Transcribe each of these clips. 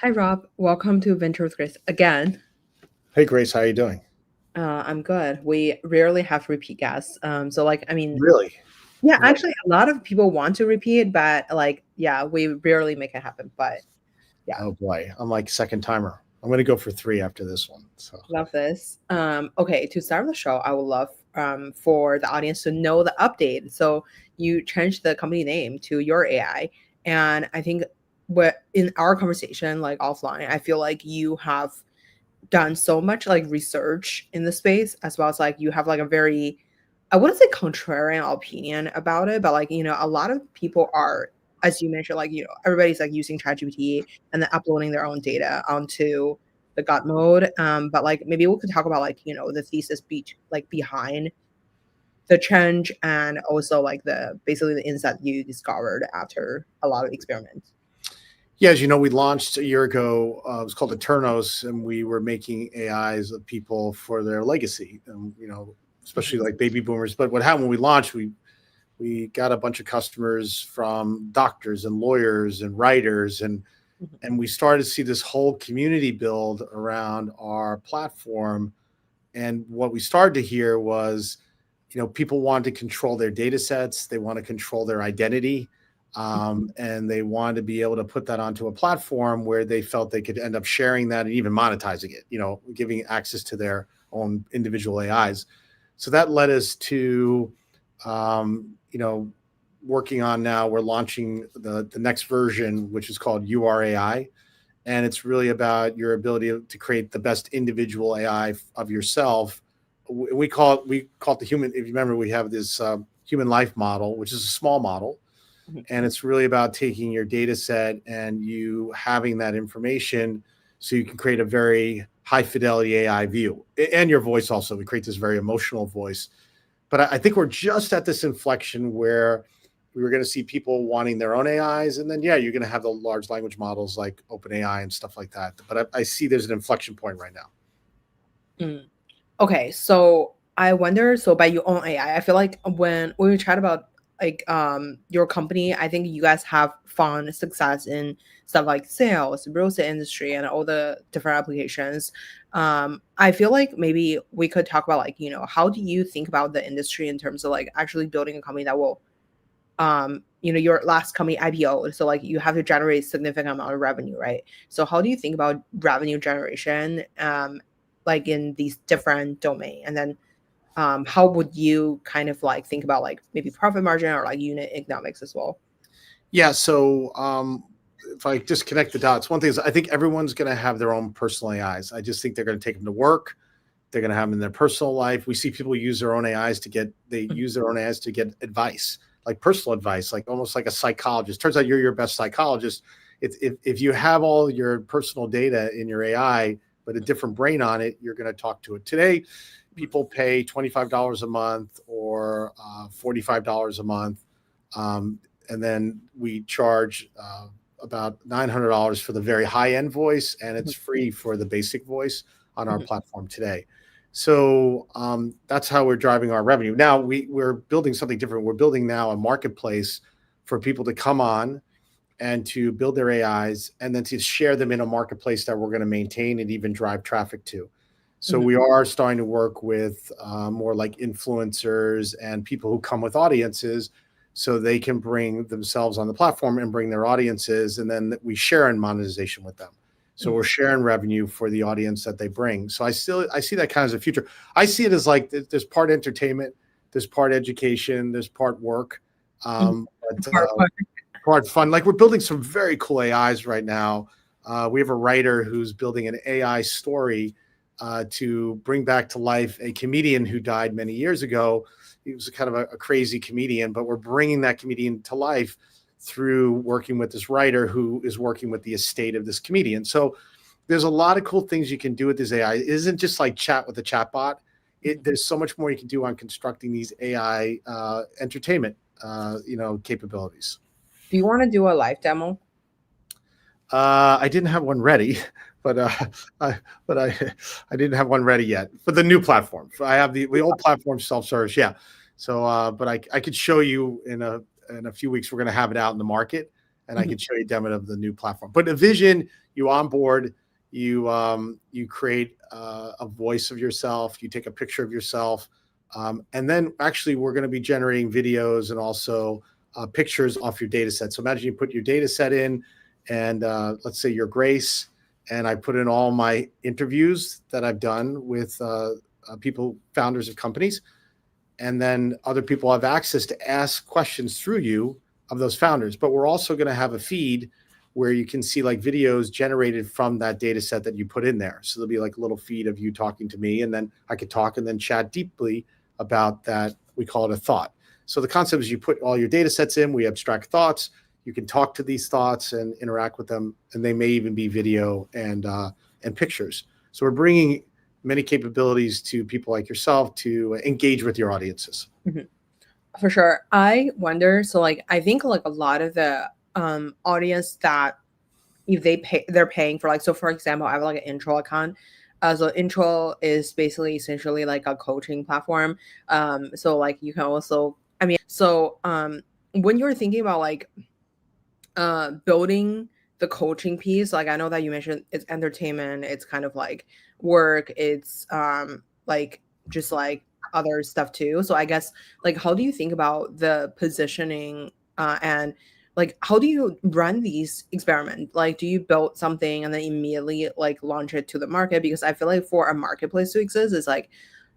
Hi, Rob. Welcome to Venture with Grace again. Hey, Grace, how are you doing? I'm good. We rarely have repeat guests. Really? Yeah, Well, actually, a lot of people want to repeat, but yeah, we rarely make it happen. But yeah, oh boy, I'm like second timer. I'm going to go for three after this one. So, love this. Okay, to start the show, I would love for the audience to know the update. So you changed the company name to Uare.ai, and I think what in our conversation, like offline, I feel like you have done so much like research in the space, as well as like you have like a very, I wouldn't say contrarian opinion about it, but like, a lot of people are, as you mentioned, like, everybody's like using ChatGPT and then uploading their own data onto the God mode. But like maybe we could talk about like, the thesis behind the change, and also like the basically the insight you discovered after a lot of experiments. yeah, as you know, we launched a year ago. It was called Eternos, and we were making AIs of people for their legacy, and especially like baby boomers. But what happened when we launched, we got a bunch of customers from doctors and lawyers and writers, and we started to see this whole community build around our platform. And what we started to hear was, people want to control their data sets. They want to control their identity. And they wanted to be able to put that onto a platform where they felt they could end up sharing that and even monetizing it, giving access to their own individual AIs. So that led us to, working on now, we're launching the next version, which is called Uare.ai. And it's really about your ability to create the best individual AI of yourself. We call it the human. If you remember, we have this human life model, which is a small model, and it's really about taking your data set and you having that information so you can create a very high fidelity AI view, and your voice also. We create this very emotional voice. But I think we're just at this inflection where we were going to see people wanting their own AIs, and then you're going to have the large language models like OpenAI and stuff like that. But I see there's an inflection point right now. Mm. Okay, so I wonder, so by your own AI, I feel like when we chat about like your company, I think you guys have found success in stuff like sales, real estate industry, and all the different applications. I feel like maybe we could talk about like, how do you think about the industry in terms of like actually building a company that will your last company IPO, so like you have to generate significant amount of revenue, right? So how do you think about revenue generation like in these different domain, and then how would you kind of like think about like maybe profit margin or like unit economics as well? Yeah. So if I just connect the dots, one thing is I think everyone's going to have their own personal AIs. I just think they're going to take them to work. They're going to have them in their personal life. We see people use their own AIs they use their own AIs to get advice, like personal advice, like almost like a psychologist. Turns out you're your best psychologist. If you have all your personal data in your AI, but a different brain on it, you're going to talk to it. Today, people pay $25 a month or $45 a month. And then we charge about $900 for the very high end voice, and it's free for the basic voice on our platform today. So that's how we're driving our revenue. Now we're building something different. We're building now a marketplace for people to come on and to build their AIs and then to share them in a marketplace that we're going to maintain and even drive traffic to. So we are starting to work with more like influencers and people who come with audiences so they can bring themselves on the platform and bring their audiences, and then we share in monetization with them. So we're sharing revenue for the audience that they bring. So I see that kind of as a future. I see it as like there's part entertainment, there's part education, there's part work, part fun. Like we're building some very cool AIs right now. We have a writer who's building an AI story to bring back to life a comedian who died many years ago. He was kind of a crazy comedian, but we're bringing that comedian to life through working with this writer who is working with the estate of this comedian. So there's a lot of cool things you can do with this AI. It isn't just like chat with a chatbot. There's so much more you can do on constructing these AI entertainment, capabilities. Do you want to do a live demo? I didn't have one ready, but I didn't have one ready yet for the new platform. I have the old platform self-service, yeah. So, but I could show you in a few weeks. We're going to have it out in the market, and I can show you a demo of the new platform. But a vision, you onboard, you create a voice of yourself, you take a picture of yourself, and then actually we're going to be generating videos and also pictures off your data set. So imagine you put your data set in, and let's say you're Grace, and I put in all my interviews that I've done with people, founders of companies, and then other people have access to ask questions through you of those founders. But we're also going to have a feed where you can see like videos generated from that data set that you put in there. So there'll be like a little feed of you talking to me, and then I could talk and then chat deeply about that. We call it a thought. So the concept is you put all your data sets in, we abstract thoughts, you can talk to these thoughts and interact with them, and they may even be video and pictures. So we're bringing many capabilities to people like yourself to engage with your audiences. Mm-hmm. For sure. I wonder, so like I think like a lot of the audience that if they're paying for, like, so for example, I have like an intro account. So intro is basically essentially like a coaching platform. So like you can also, I mean, so when you're thinking about like building the coaching piece, like I know that you mentioned it's entertainment, it's kind of like work, it's like just like other stuff too. So I guess like how do you think about the positioning and like how do you run these experiments? Like do you build something and then immediately like launch it to the market? Because I feel like for a marketplace to exist, it's like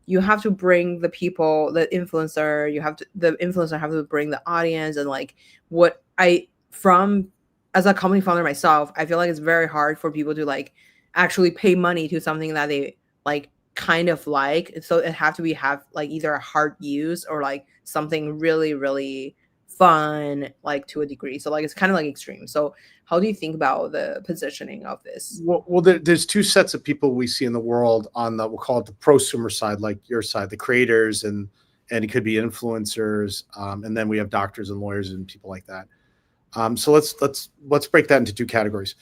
you have to bring the people, the influencer, the influencer have to bring the audience. And like what I from as a company founder myself, I feel like it's very hard for people to like actually pay money to something that they like kind of like. So it have to have like either a hard use or like something really, really fun, like to a degree. So like it's kind of like extreme. So how do you think about the positioning of this? Well, there's two sets of people we see in the world on the, we'll call it the prosumer side, like your side, the creators, and it could be influencers, and then we have doctors and lawyers and people like that. So let's break that into two categories.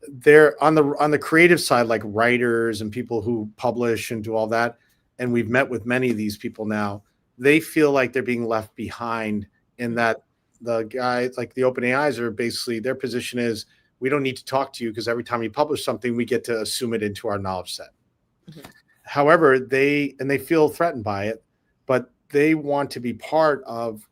There on the creative side, like writers and people who publish and do all that, and we've met with many of these people now. They feel like they're being left behind in that the guys like the OpenAIs are basically, their position is we don't need to talk to you because every time you publish something, we get to assume it into our knowledge set. Mm-hmm. However, they feel threatened by it, but they want to be part of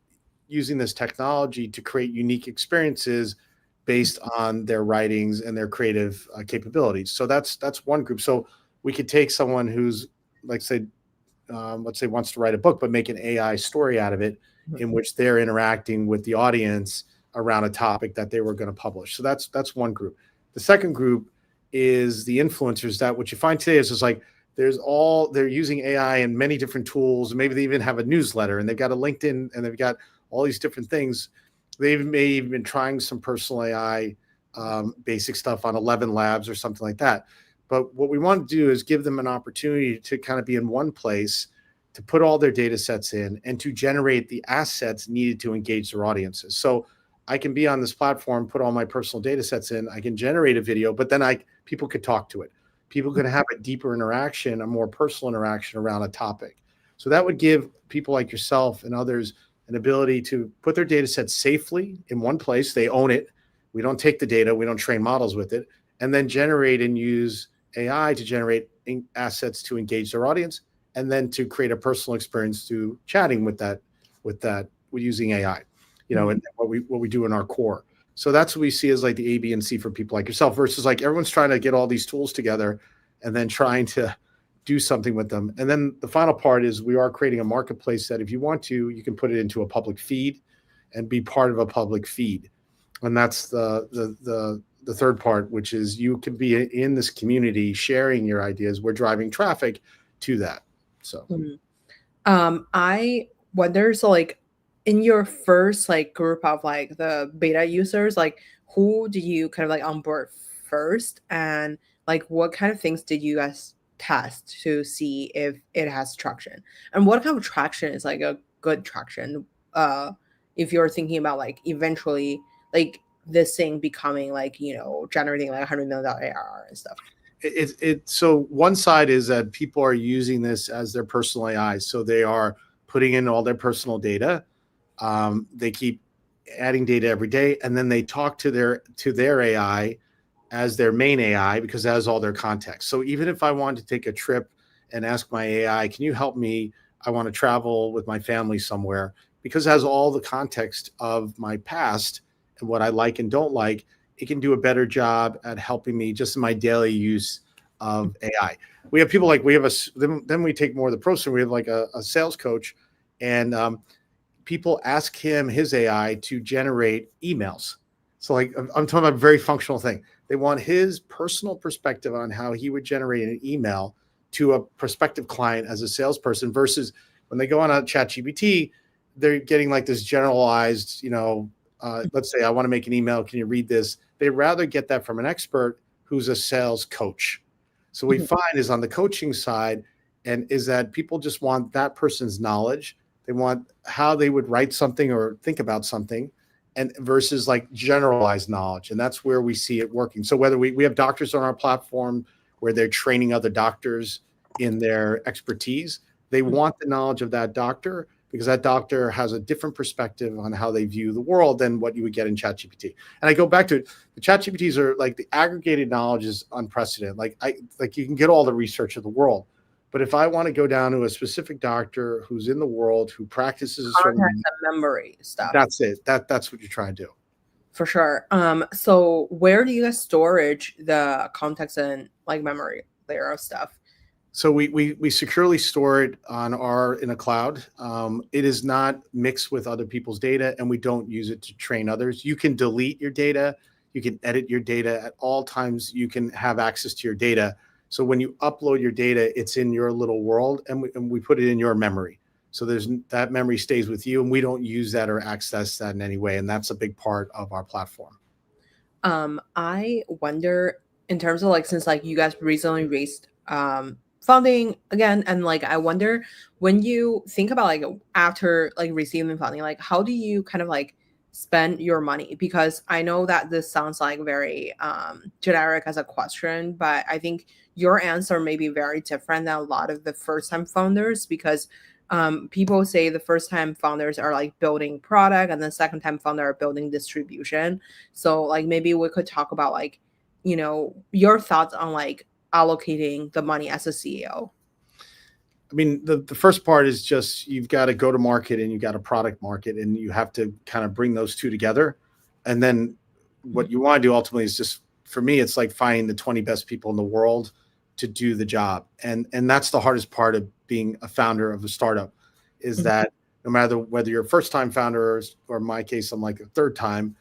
using this technology to create unique experiences based on their writings and their creative capabilities. So that's one group. So we could take someone who's like, say, let's say wants to write a book, but make an AI story out of it in which they're interacting with the audience around a topic that they were going to publish. So that's one group. The second group is the influencers, that what you find today is just like, they're using AI and many different tools. Maybe they even have a newsletter and they've got a LinkedIn and they've got all these different things. They've maybe even been trying some personal AI basic stuff on 11 Labs or something like that. But what we want to do is give them an opportunity to kind of be in one place, to put all their data sets in and to generate the assets needed to engage their audiences. So I can be on this platform, put all my personal data sets in, I can generate a video, but then people could talk to it. People could have a deeper interaction, a more personal interaction around a topic. So that would give people like yourself and others an ability to put their data sets safely in one place. They own it. We don't take the data. We don't train models with it. And then generate and use AI to generate assets to engage their audience, and then to create a personal experience through chatting with using AI, and what we do in our core. So that's what we see as like the A, B, and C for people like yourself, versus like everyone's trying to get all these tools together and then trying to do something with them. And then the final part is we are creating a marketplace that if you want to, you can put it into a public feed and be part of a public feed. And that's the third part, which is you can be in this community sharing your ideas. We're driving traffic to that. So I wonder, so like in your first like group of like the beta users, like who did you kind of like onboard first, and like what kind of things did you guys test to see if it has traction, and what kind of traction is like a good traction if you're thinking about like eventually like this thing becoming like generating like $100 million ARR and stuff? So one side is that people are using this as their personal AI. So they are putting in all their personal data. They keep adding data every day, and then they talk to their AI as their main AI because it has all their context. So even if I wanted to take a trip and ask my AI, can you help me? I want to travel with my family somewhere, because it has all the context of my past and what I like and don't like. It can do a better job at helping me just in my daily use of AI. We have people like then we take more of the prosumer. We have like a sales coach, and people ask him his AI to generate emails. So like I'm talking about a very functional thing. They want his personal perspective on how he would generate an email to a prospective client as a salesperson, versus when they go on a ChatGPT, they're getting like this generalized, let's say I want to make an email. Can you read this? They'd rather get that from an expert who's a sales coach. So we find is on the coaching side, and is that people just want that person's knowledge. They want how they would write something or think about something, and versus like generalized knowledge. And that's where we see it working. So whether we have doctors on our platform where they're training other doctors in their expertise, they want the knowledge of that doctor because that doctor has a different perspective on how they view the world than what you would get in ChatGPT. And I go back to it, the ChatGPTs are like the aggregated knowledge is unprecedented. Like you can get all the research of the world. But if I want to go down to a specific doctor who's in the world, who practices a certain Context and memory stuff. that's it. That's what you're trying to do. For sure. So where do you guys storage the context and like memory layer of stuff? So we securely store it in a cloud. It is not mixed with other people's data, and we don't use it to train others. You can delete your data. You can edit your data at all times. You can have access to your data. So when you upload your data, it's in your little world, and we put it in your memory. So that memory stays with you, and we don't use that or access that in any way. And that's a big part of our platform. I wonder, in terms of like, since like you guys recently raised funding again, and like I wonder, when you think about like after like receiving funding, like how do you kind of like spend your money? Because I know that this sounds like very generic as a question, but I think your answer may be very different than a lot of the first time founders, because people say the first time founders are like building product, and the second time founder are building distribution. So like maybe we could talk about like, your thoughts on like allocating the money as a CEO. I mean, the first part is just you've got to go to market and you got a product market, and you have to kind of bring those two together. And then what you want to do ultimately is just, for me, it's like finding the 20 best people in the world to do the job. And that's the hardest part of being a founder of a startup, is that no matter whether you're a first time founder or in my case, I'm like a third time,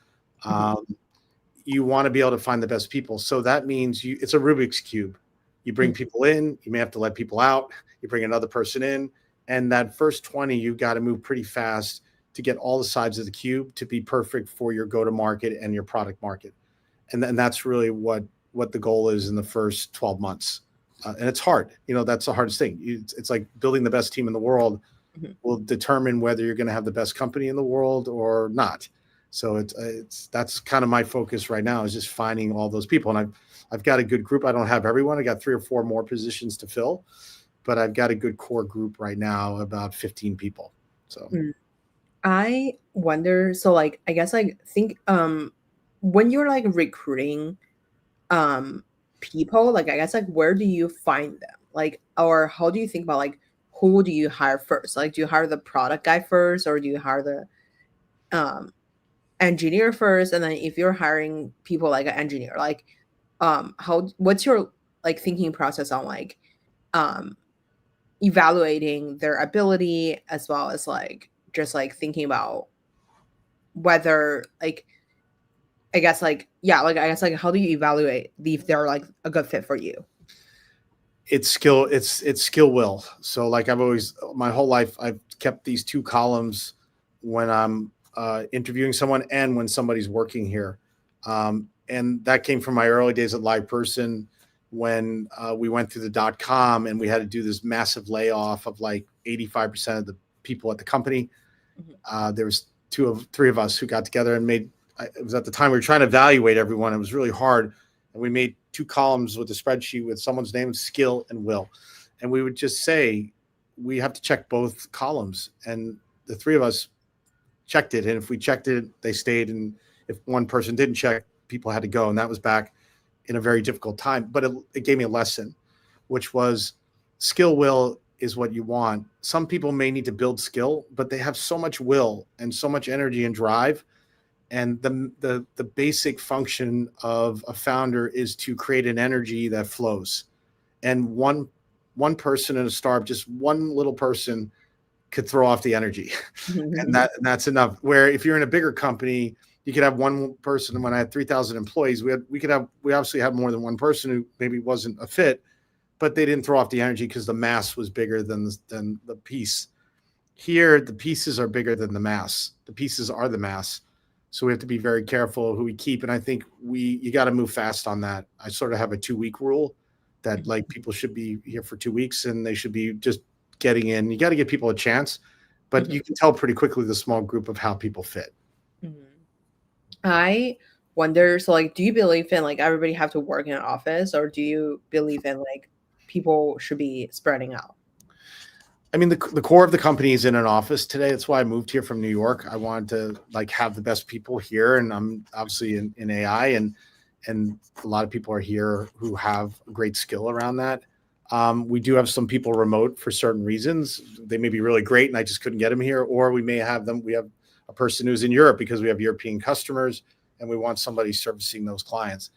you want to be able to find the best people. So that means it's a Rubik's Cube. You bring people in, you may have to let people out, you bring another person in, and that first 20, you've got to move pretty fast to get all the sides of the cube to be perfect for your go-to-market and your product market. And that's really what the goal is in the first 12 months. And it's hard. That's the hardest thing. It's like building the best team in the world will determine whether you're going to have the best company in the world or not. So that's kind of my focus right now, is just finding all those people. And I've got a good group. I don't have everyone. I got 3 or 4 more positions to fill, but I've got a good core group right now, about 15 people. So I wonder, so like I guess like think when you're like recruiting people, like I guess like where do you find them? Like, or how do you think about like who do you hire first? Like do you hire the product guy first, or do you hire the engineer first? And then if you're hiring people like an engineer, like what's your like thinking process on like um evaluating their ability, as well as like just like thinking about whether like I guess like yeah, like I guess like how do you evaluate if they're like a good fit for you? it's skill will. So like my whole life, I've kept these 2 columns when I'm interviewing someone and when somebody's working here. And that came from my early days at LivePerson, when we went through the .com and we had to do this massive layoff of like 85% of the people at the company. There was 3 of us who got together and it was at the time we were trying to evaluate everyone. It was really hard. And we made 2 columns with a spreadsheet with someone's name, skill, and will. And we would just say, we have to check both columns. And the 3 of us checked it. And if we checked it, they stayed. And if one person didn't check, people had to go. And that was back in a very difficult time. But it gave me a lesson, which was skill will is what you want. Some people may need to build skill, but they have so much will and so much energy and drive. And the basic function of a founder is to create an energy that flows. And one person in a startup, just one little person, could throw off the energy, and that's enough. Where if you're in a bigger company, you could have one person. And when I had 3,000 employees, we obviously had more than one person who maybe wasn't a fit, but they didn't throw off the energy because the mass was bigger than the piece. Here, the pieces are bigger than the mass. The pieces are the mass. So we have to be very careful who we keep. And I think you got to move fast on that. I sort of have a 2-week rule that like people should be here for 2 weeks and they should be just getting in. You got to give people a chance, but you can tell pretty quickly the small group of how people fit. I wonder, so like, do you believe in like everybody have to work in an office, or do you believe in like people should be spreading out? I mean, the core of the company is in an office today. That's why I moved here from New York. I wanted to like have the best people here, and I'm obviously in AI, and a lot of people are here who have great skill around that. We do have some people remote for certain reasons. They may be really great, and I just couldn't get them here, or we may have them. We have a person who's in Europe because we have European customers, and we want somebody servicing those clients.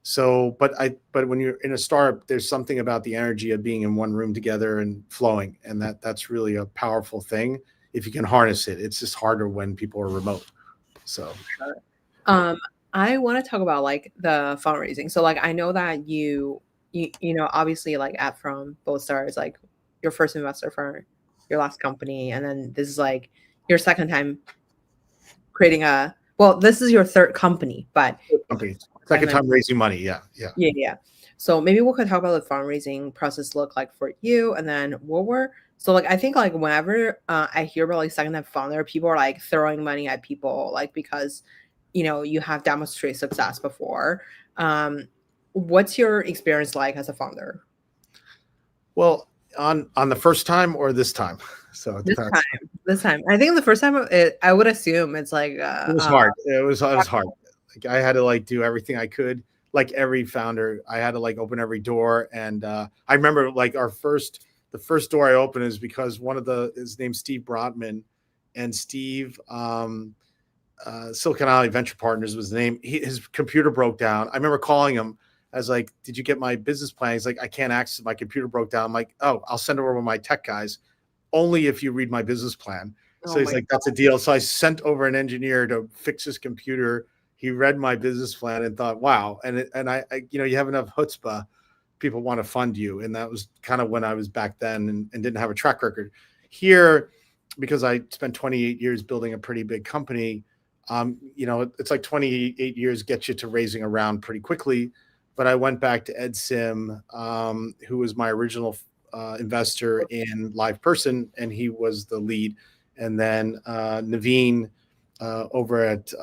So, but when you're in a startup, there's something about the energy of being in one room together and flowing. And that's really a powerful thing if you can harness it. It's just harder when people are remote. So, I want to talk about like the fundraising. So like, I know that you know, obviously like at From both stars, like your first investor for your last company. And then this is like your second time creating this is your third company, but second time raising money. Yeah. So maybe we could talk about the fundraising process look like for you, and then I think like whenever I hear about like second time founder, people are like throwing money at people like because you have demonstrated success before. What's your experience like as a founder? Well, on the first time or this time? So this time. I think the first time I would assume it's like it was hard. It was hard. Like I had to like do everything I could. Like every founder, I had to like open every door. And I remember like the first door I opened is because his name's Steve Brotman, and Steve, Silicon Valley Venture Partners was the name. His computer broke down. I remember calling him. I was like, "Did you get my business plan?" He's like, "I can't access it. My computer broke down." I'm like, "Oh, I'll send over my tech guys, only if you read my business plan." So he's like, "That's a deal." So I sent over an engineer to fix his computer. He read my business plan and thought, "Wow!" And I you have enough chutzpah, people want to fund you, and that was kind of when I was back then and didn't have a track record. Here, because I spent 28 years building a pretty big company, it's like 28 years get you to raising a round pretty quickly. But I went back to Ed Sim, who was my original investor in LivePerson, and he was the lead. And then Naveen over at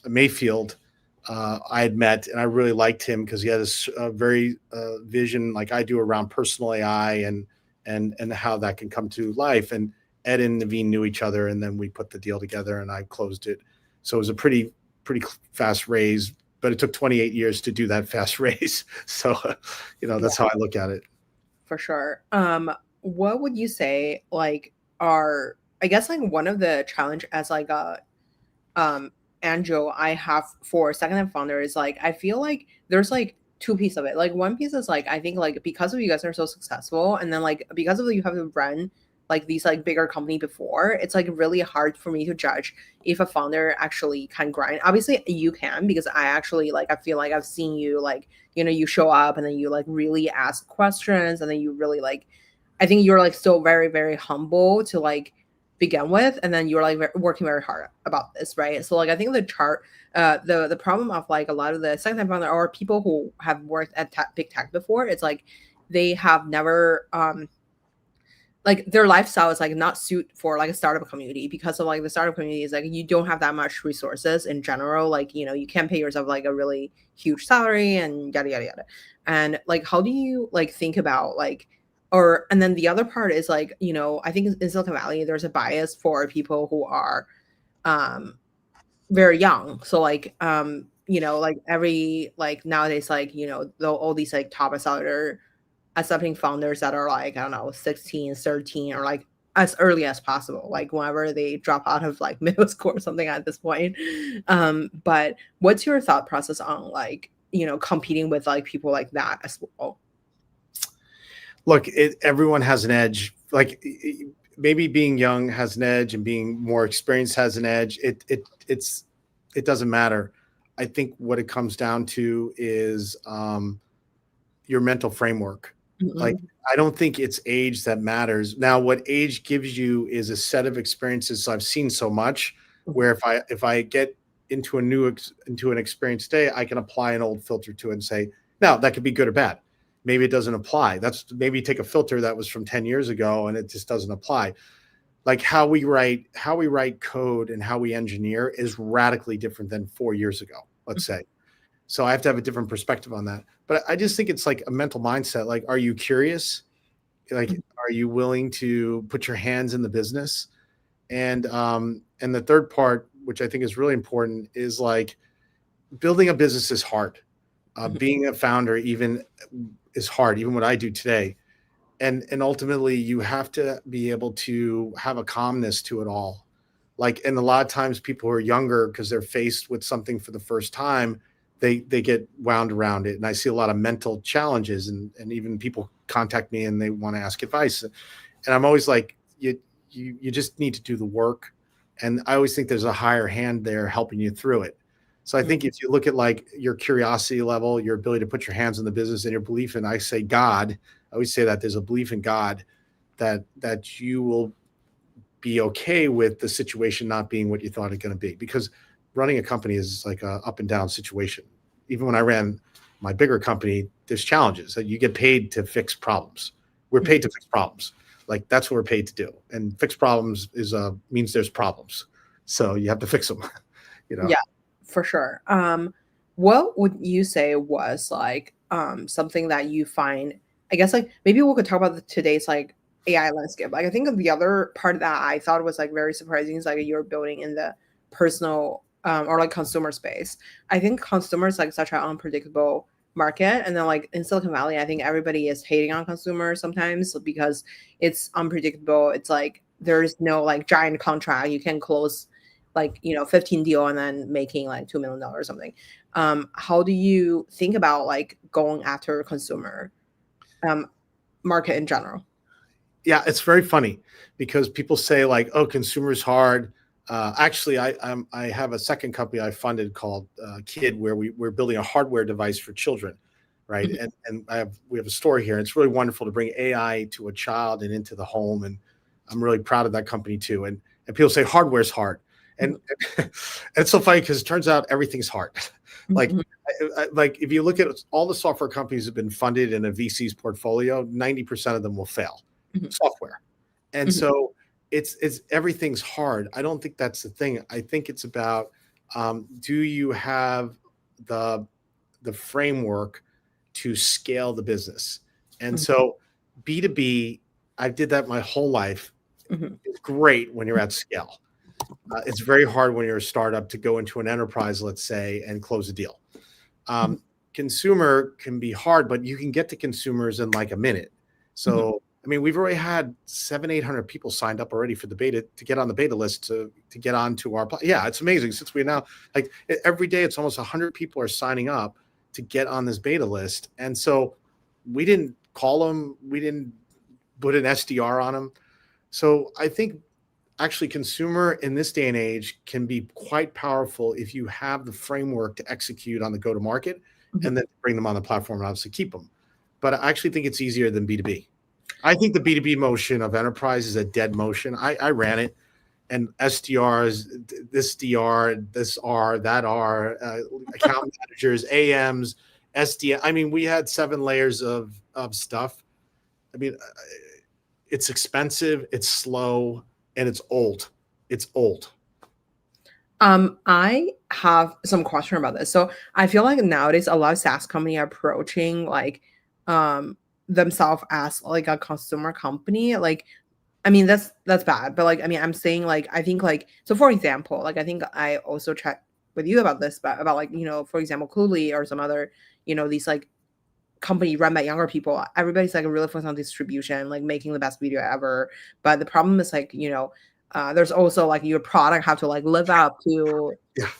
Mayfield, I had met, and I really liked him because he had a very vision like I do around personal AI and how that can come to life. And Ed and Naveen knew each other, and then we put the deal together, and I closed it. So it was a pretty fast raise, but it took 28 years to do that fast raise. So, that's how I look at it. For sure. What would you say like I guess like one of the challenge as like a angel I have for second time founder is like I feel like there's like two pieces of it. Like one piece is like I think like because of you guys are so successful, and then like because of you have to run like these like bigger company before, it's like really hard for me to judge if a founder actually can grind. Obviously you can, because I actually like I feel like I've seen you like you show up and then you like really ask questions, and then you really like I think you're like still very very humble to like begin with, and then you're like working very hard about this, right? So like I think the problem of like a lot of the second time founder or people who have worked at big tech before, it's like they have never like their lifestyle is like not suit for like a startup community, because of like the startup community is like you don't have that much resources in general. Like you can't pay yourself like a really huge salary and yada yada yada. And like how do you like think about like and then the other part is like I think in Silicon Valley there's a bias for people who are very young. So like like every like nowadays, like all these like top accelerator accepting founders that are like, I don't know, 16, 13, or like as early as possible, like whenever they drop out of like middle school or something at this point. But what's your thought process on like, competing with like people like that as well? Look, everyone has an edge. Like maybe being young has an edge and being more experienced has an edge. It doesn't matter. I think what it comes down to is your mental framework. Like, Mhm. I don't think it's age that matters. Now, what age gives you is a set of experiences. So I've seen so much where if I get into into an experience today, I can apply an old filter to it and say, now that could be good or bad. Maybe it doesn't apply. That's maybe take a filter that was from 10 years ago and it just doesn't apply. Like how we write code and how we engineer is radically different than 4 years ago, let's say. So I have to have a different perspective on that. But I just think it's like a mental mindset. Like, are you curious? Like, are you willing to put your hands in the business? And the third part, which I think is really important, is like building a business is hard. Being a founder even is hard, even what I do today. And ultimately you have to be able to have a calmness to it all. Like, and a lot of times people who are younger, because they're faced with something for the first time, they get wound around it. And I see a lot of mental challenges, and even people contact me and they want to ask advice. And I'm always like, you just need to do the work. And I always think there's a higher hand there helping you through it. So I think if you look at like your curiosity level, your ability to put your hands in the business, and your belief in, I say God, I always say that there's a belief in God that you will be okay with the situation not being what you thought it's going to be. Because running a company is like a up and down situation. Even when I ran my bigger company, there's challenges that you get paid to fix problems. We're paid to fix problems. Like that's what we're paid to do. And fix problems is means there's problems. So you have to fix them, you know? Yeah, for sure. What would you say was like something that you find, I guess like maybe we could talk about today's like AI landscape. Like I think the other part that I thought was like very surprising is like you're building in the personal or like consumer space. I think consumer is like such an unpredictable market. And then like in Silicon Valley, I think everybody is hating on consumers sometimes because it's unpredictable. It's like there's no like giant contract you can close like 15 deal and then making like $2 million or something. How do you think about like going after consumer um, market in general? Yeah, it's very funny because people say like, "Oh, consumer's hard." Actually, I have a second company I funded called Kid, where we're building a hardware device for children, right? Mhm. And we have a story here. It's really wonderful to bring AI to a child and into the home, and I'm really proud of that company too. And people say hardware's hard, and, Mhm. and it's so funny because it turns out everything's hard. Like Mhm. like if you look at all the software companies that have been funded in a VC's portfolio, 90% of them will fail Mhm. software. And Mhm. so it's everything's hard. I don't think that's the thing. I think it's about do you have the framework to scale the business? And Mhm. so B2B, I did that my whole life. Mhm. It's great when you're at scale. It's very hard when you're a startup to go into an enterprise, let's say, and close a deal. Mhm. Consumer can be hard, but you can get to consumers in like a minute. Mhm. So, I mean, we've already had 800 people signed up already for the beta to get on the beta list to get onto our. Yeah, it's amazing since we now like every day it's almost 100 people are signing up to get on this beta list, and so we didn't call them, we didn't put an SDR on them. So I think actually consumer in this day and age can be quite powerful if you have the framework to execute on the go to market Mhm. and then bring them on the platform and obviously keep them. But I actually think it's easier than B2B. I think the B2B motion of enterprise is a dead motion. I ran it, and SDRs, this DR, this R, that R, account managers, AMs, SD. I mean, we had 7 layers of stuff. I mean, it's expensive, it's slow, and it's old. It's old. I have some question about this. So I feel like nowadays a lot of SaaS company are approaching like um themselves as like a consumer company. Like I mean, that's bad, but like, I mean, I'm saying like, I think like, so for example, like, I think I also chat with you about this, but about like, for example, Cooley or some other, these like company run by younger people. Everybody's like really focused on distribution, like making the best video ever. But the problem is like, there's also like your product have to like live up to Yeah.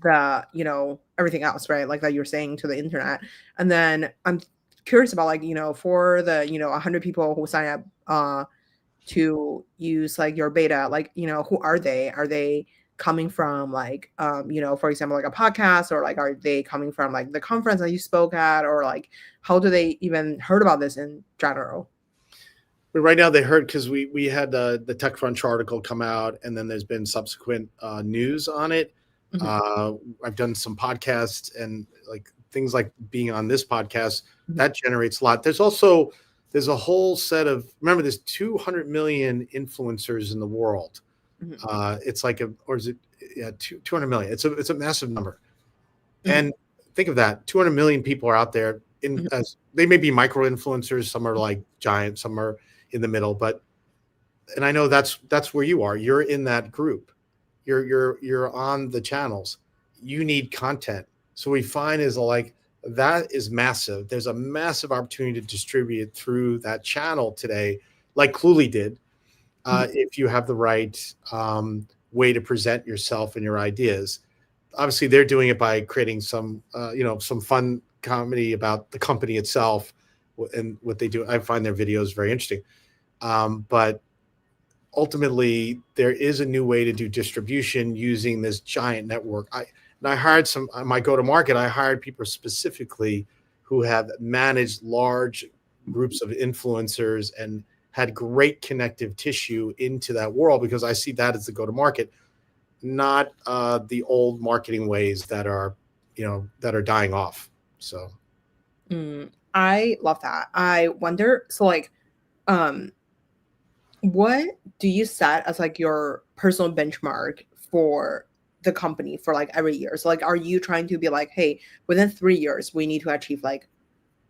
the everything else, right, like that you're saying to the internet. And then I'm curious about like, for the 100 people who sign up to use like your beta, like, who are they coming from, like, for example, like a podcast, or like are they coming from like the conference that you spoke at, or like how do they even heard about this in general? But right now they heard because we had the TechCrunch article come out, and then there's been subsequent news on it. Mhm, I've done some podcasts, and like things like being on this podcast mhm, that generates a lot. There's a whole set of, remember, there's 200 million influencers in the world. mhm, It's like or is it, yeah, 200 million. It's a massive number. mhm, And think of that, 200 million people are out there in, mhm, as they may be micro influencers, some are like giant, some are in the middle, but, and I know that's where you are. You're in that group. You're on the channels. You need content. So we find is like that is massive. There's a massive opportunity to distribute through that channel today, like Cluely did, mhm. if you have the right way to present yourself and your ideas. Obviously, they're doing it by creating some some fun comedy about the company itself and what they do. I find their videos very interesting. But ultimately, there is a new way to do distribution using this giant network. I hired some my go to market. I hired people specifically who have managed large groups of influencers and had great connective tissue into that world, because I see that as the go to market, not the old marketing ways that are that are dying off. So I love that. I wonder, so like, um what do you set as like your personal benchmark for the company for like every year? So like, are you trying to be like, hey, within 3 years we need to achieve like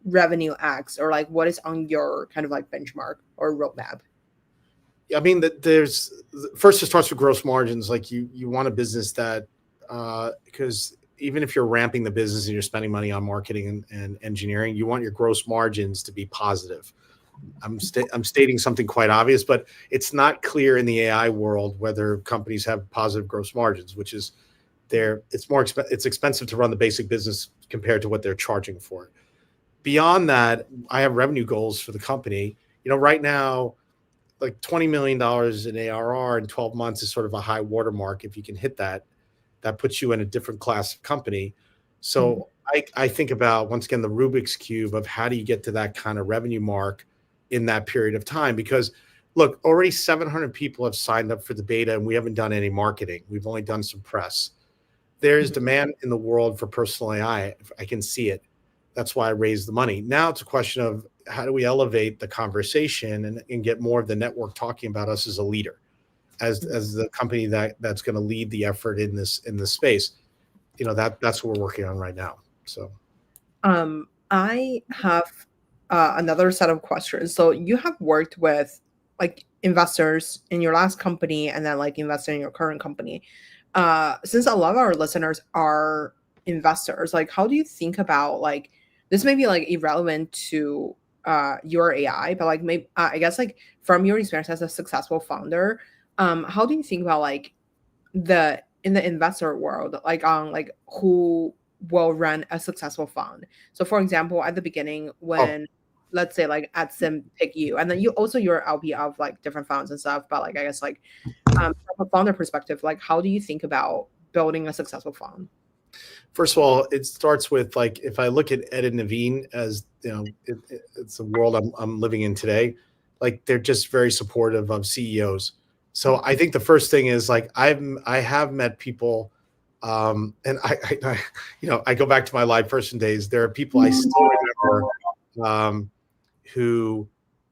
revenue X, or like what is on your kind of like benchmark or roadmap? I mean, that there's, first it starts with gross margins. Like you want a business that, because even if you're ramping the business and you're spending money on marketing and engineering, you want your gross margins to be positive. I'm stating something quite obvious, but it's not clear in the AI world whether companies have positive gross margins, which is it's expensive to run the basic business compared to what they're charging for it. Beyond that, I have revenue goals for the company. Right now, like $20 million in ARR in 12 months is sort of a high watermark. If you can hit that, that puts you in a different class of company. Mhm, So I think about, once again, the Rubik's Cube of how do you get to that kind of revenue mark in that period of time? Because look, already 700 people have signed up for the beta, and we haven't done any marketing. We've only done some press. There's mhm, demand in the world for personal AI. I can see it. That's why I raised the money. Now it's a question of how do we elevate the conversation and get more of the network talking about us as a leader, mhm. as the company that's going to lead the effort in this space. That's what we're working on right now. So I have another set of questions. So you have worked with like investors in your last company, and then like investor in your current company. Since a lot of our listeners are investors, like how do you think about like, this may be like irrelevant to your AI, but like maybe I guess like from your experience as a successful founder, how do you think about like the in the investor world, like on like who will run a successful fund? So for example, at the beginning, oh, when let's say like at Sim pick you, and then you also you're LP of like different funds and stuff, but like I guess like from a founder perspective, like how do you think about building a successful fund? first of all, it starts with, like, if I look at Ed and Naveen, as it's the world I'm living in today. Like, they're just very supportive of CEOs. So I think the first thing is, like, I have met people, and I go back to my live person days. There are people I still remember, um, who,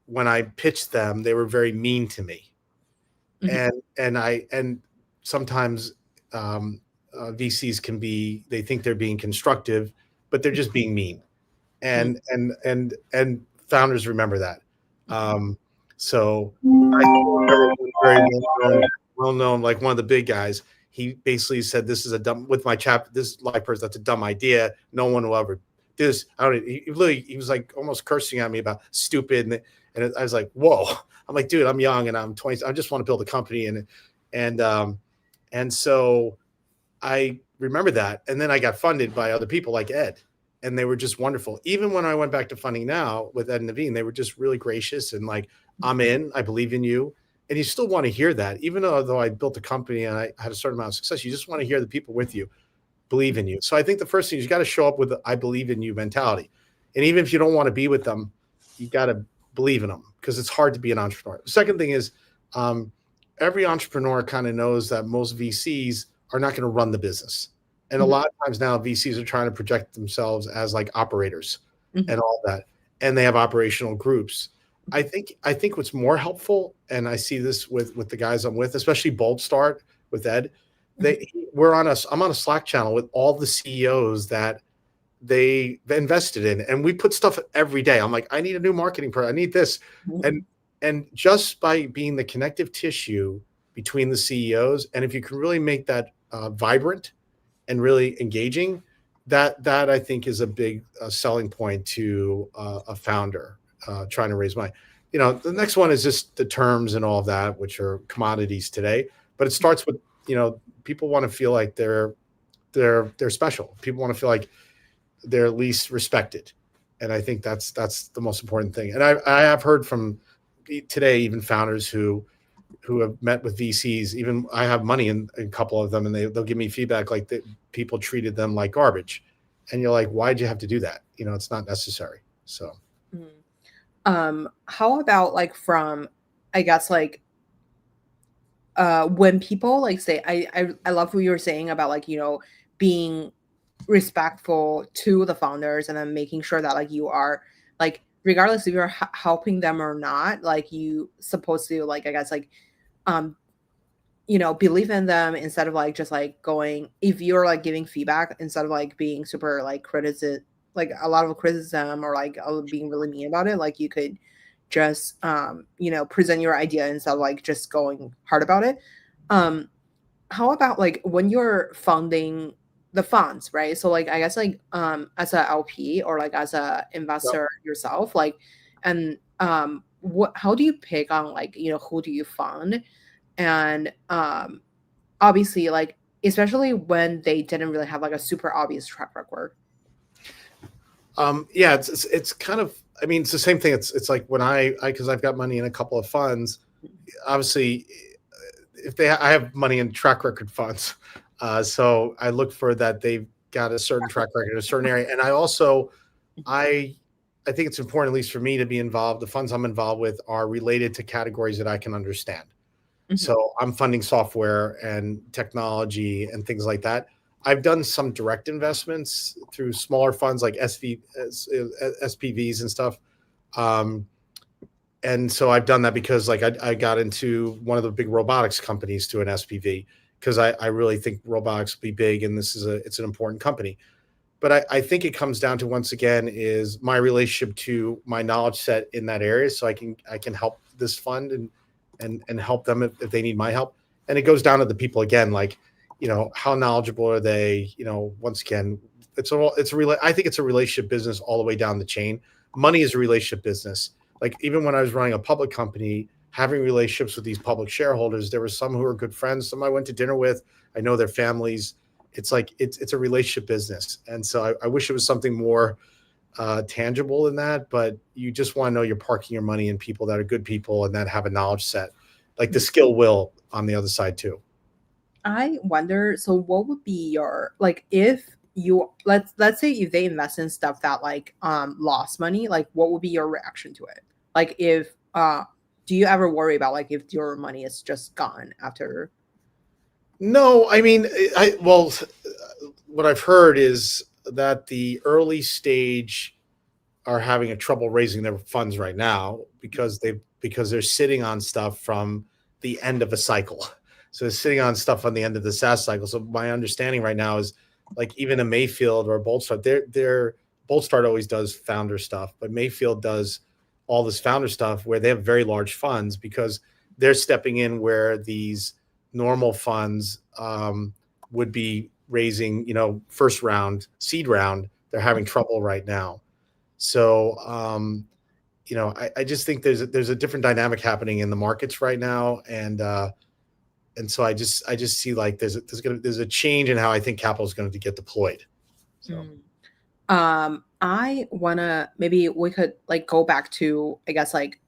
when I pitched them, they were very mean to me, Mhm, and sometimes, VCs can be, they think they're being constructive, but they're just being mean, mhm, and founders remember that. Um, So I remember one very well known, like one of the big guys. He basically said, "This is a dumb with my chap. This live person, that's a dumb idea. No one will ever do this." I don't. He was like almost cursing at me about stupid, and I was like, "Whoa!" I'm like, "Dude, I'm young and I'm 20. I just want to build a company." And and so I remember that. And then I got funded by other people like Ed, and they were just wonderful. Even when I went back to funding now with Ed and Naveen, they were just really gracious and like, "I'm in, I believe in you." And you still want to hear that, even though I built a company and I had a certain amount of success, you just want to hear the people with you believe in you. So I think the first thing is you got to show up with the "I believe in you" mentality. And even if you don't want to be with them, you got to believe in them, because it's hard to be an entrepreneur. The second thing is, every entrepreneur kind of knows that most VCs are not going to run the business. And a lot of times now VCs are trying to project themselves as like operators and all that. And they have operational groups. I think what's more helpful, and I see this with the guys I'm with, especially Bold Start with Ed, I'm on a Slack channel with all the CEOs that they invested in, and we put stuff every day. I'm like, I need a new marketing product. I need this. And just by being the connective tissue between the CEOs, and if you can really make that vibrant and really engaging, that I think is a big selling point to a founder trying to raise money. The next one is just the terms and all of that, which are commodities today. But it starts with, people want to feel like they're special. People want to feel like they're at least respected, and I think that's the most important thing. And I have heard from today even founders who have met with VCs. Even I have money in a couple of them, and they'll give me feedback like that people treated them like garbage, and you're like, why'd you have to do that? It's not necessary. So, how about like from, I guess like, when people like say, I love what you were saying about like, being respectful to the founders, and then making sure that like you are like, regardless if you're helping them or not, like you supposed to like, I guess like, believe in them, instead of like just like going, if you're like giving feedback, instead of like being super like like a lot of criticism, or like being really mean about it, like you could just present your idea instead of like just going hard about it. How about like when you're funding the funds, right? So like, I guess like, as a LP or like as a investor yourself, like, and how do you pick on like, who do you fund? And obviously like, especially when they didn't really have like a super obvious track record. Yeah, it's kind of, I mean, it's the same thing. It's like when because I've got money in a couple of funds, obviously if I have money in track record funds, so I look for that they've got a certain track record in a certain area. And I think it's important, at least for me, to be involved. The funds I'm involved with are related to categories that I can understand. So I'm funding software and technology and things like that. I've done some direct investments through smaller funds like SPVs and stuff. And so I've done that because like I got into one of the big robotics companies to an SPV, because I really think robotics will be big, and it's an important company. But I think it comes down to, once again, is my relationship to my knowledge set in that area, so I can help this fund and help them if they need my help. And it goes down to the people again, like, how knowledgeable are they? Once again, I think it's a relationship business all the way down the chain. Money is a relationship business. Like, even when I was running a public company, having relationships with these public shareholders, there were some who were good friends, some I went to dinner with. I know their families. It's like, it's a relationship business. And so I wish it was something more tangible than that, but you just want to know you're parking your money in people that are good people and that have a knowledge set, like the skill will on the other side too. I wonder, so what would be your, like, if you, let's say if they invest in stuff that like lost money, like what would be your reaction to it? Like, if do you ever worry about like if your money is just gone after? No, I mean, what I've heard is that the early stage are having a trouble raising their funds right now because they're sitting on stuff from the end of a cycle. So they're sitting on stuff on the end of the SaaS cycle. So my understanding right now is, like, even a Mayfield or a Boldstart, their Boldstart always does founder stuff, but Mayfield does all this founder stuff where they have very large funds because they're stepping in where these normal funds would be raising, first round, seed round. They're having trouble right now. So, I just think there's a different dynamic happening in the markets right now, and so I just see like there's a change in how I think capital is going to get deployed. So. I wanna maybe we could like go back to I guess like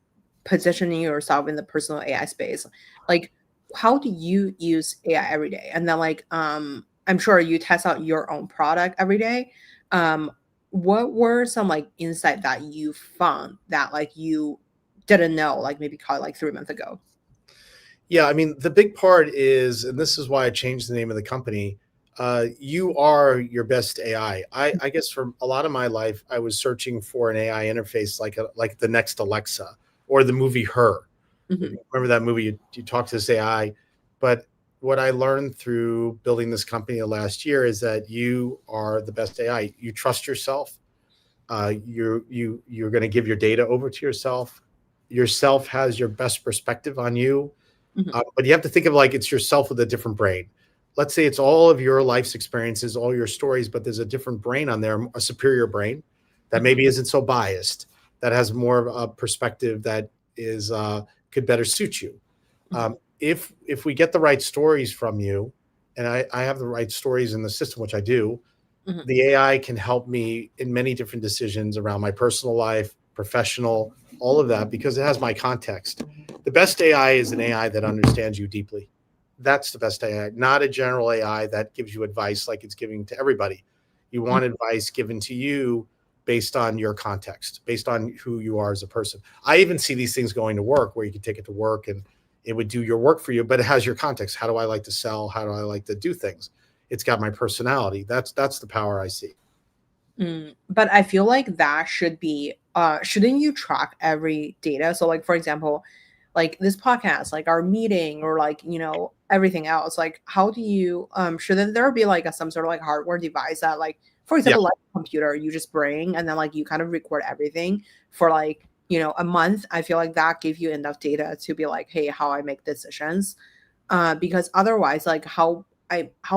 positioning yourself in the personal AI space. Like, how do you use AI every day? And then like I'm sure you test out your own product every day. Um, what were some like insight that you found that like you didn't know like maybe caught like 3 months ago? Yeah, I mean, the big part is, and this is why I changed the name of the company. You are your best AI. I guess for a lot of my life, I was searching for an AI interface like the next Alexa or the movie Her. If Mhm. you remember that movie, you talk to this AI. But what I learned through building this company last year is that you are the best AI. You trust yourself. You're going to give your data over to yourself. Yourself has your best perspective on you, Mhm. but you have to think of like it's yourself with a different brain. Let's say it's all of your life's experiences, all your stories, but there's a different brain on there, a superior brain that Mhm. maybe isn't so biased, that has more of a perspective that is could better suit you. Mhm. If we get the right stories from you, and I have the right stories in the system, which I do, Mhm. the AI can help me in many different decisions around my personal life, professional, all of that, because it has my context. The best AI is an AI that understands you deeply. That's the best AI, not a general AI that gives you advice like it's giving to everybody. You want advice given to you based on your context, based on who you are as a person. I even see these things going to work where you can take it to work and it would do your work for you, but it has your context. How do I like to sell? How do I like to do things? It's got my personality. That's the power I see. But I feel like that should be shouldn't you track every data? So like for example, like this podcast, like our meeting or like, everything else, like how do you shouldn't there be like some sort of like hardware device that like for Yeah. example like a computer you just bring and then like you kind of record everything for like, a month. I feel like that gave you enough data to be like, hey, how I make decisions. Because otherwise, like how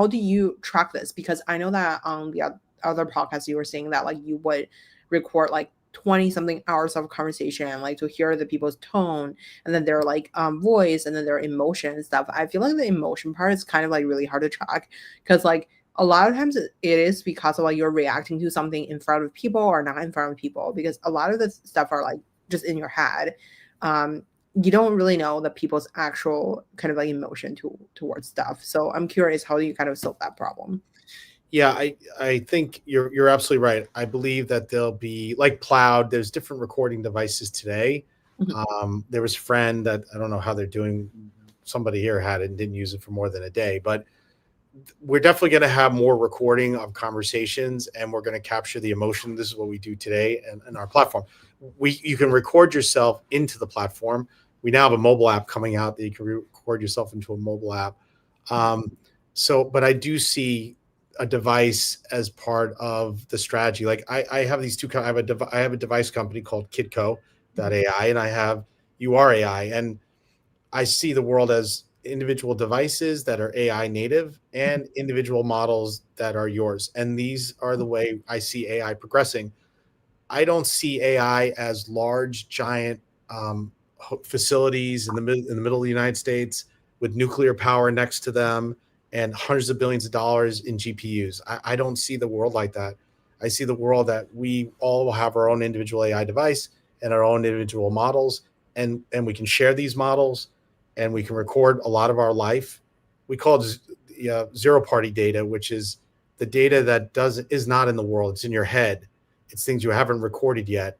do you track this? Because I know that on the other podcasts you were saying that like you would record like 20 something hours of conversation like to hear the people's tone and then their like voice and then their emotion and stuff. I feel like the emotion part is kind of like really hard to track because like a lot of times it is because of like you're reacting to something in front of people or not in front of people because a lot of the stuff are like just in your head. um you don't really know the people's actual kind of like emotion towards stuff. So I'm curious, how do you kind of solve that problem? Yeah, I think you're absolutely right. I believe that there'll be like Cloud. There's different recording devices today. Mhm. There was Friend that I don't know how they're doing. Somebody here had it and didn't use it for more than a day, but we're definitely going to have more recording of conversations, and we're going to capture the emotion. This is what we do today, and our platform. You can record yourself into the platform. We now have a mobile app coming out that you can record yourself into a mobile app. Um, but I do see a device as part of the strategy. Like I have these two. I have a device company called Mhm. Kidco.ai, and I have Uare.ai, and I see the world as individual devices that are AI native and individual models that are yours. And these are the way I see AI progressing. I don't see AI as large, giant um, facilities in the middle of the United States with nuclear power next to them and hundreds of billions of dollars in GPUs. I don't see the world like that. I see the world that we all will have our own individual AI device and our own individual models, and we can share these models, and we can record a lot of our life. We call it zero party data, which is the data that is not in the world. It's in your head, it's things you haven't recorded yet.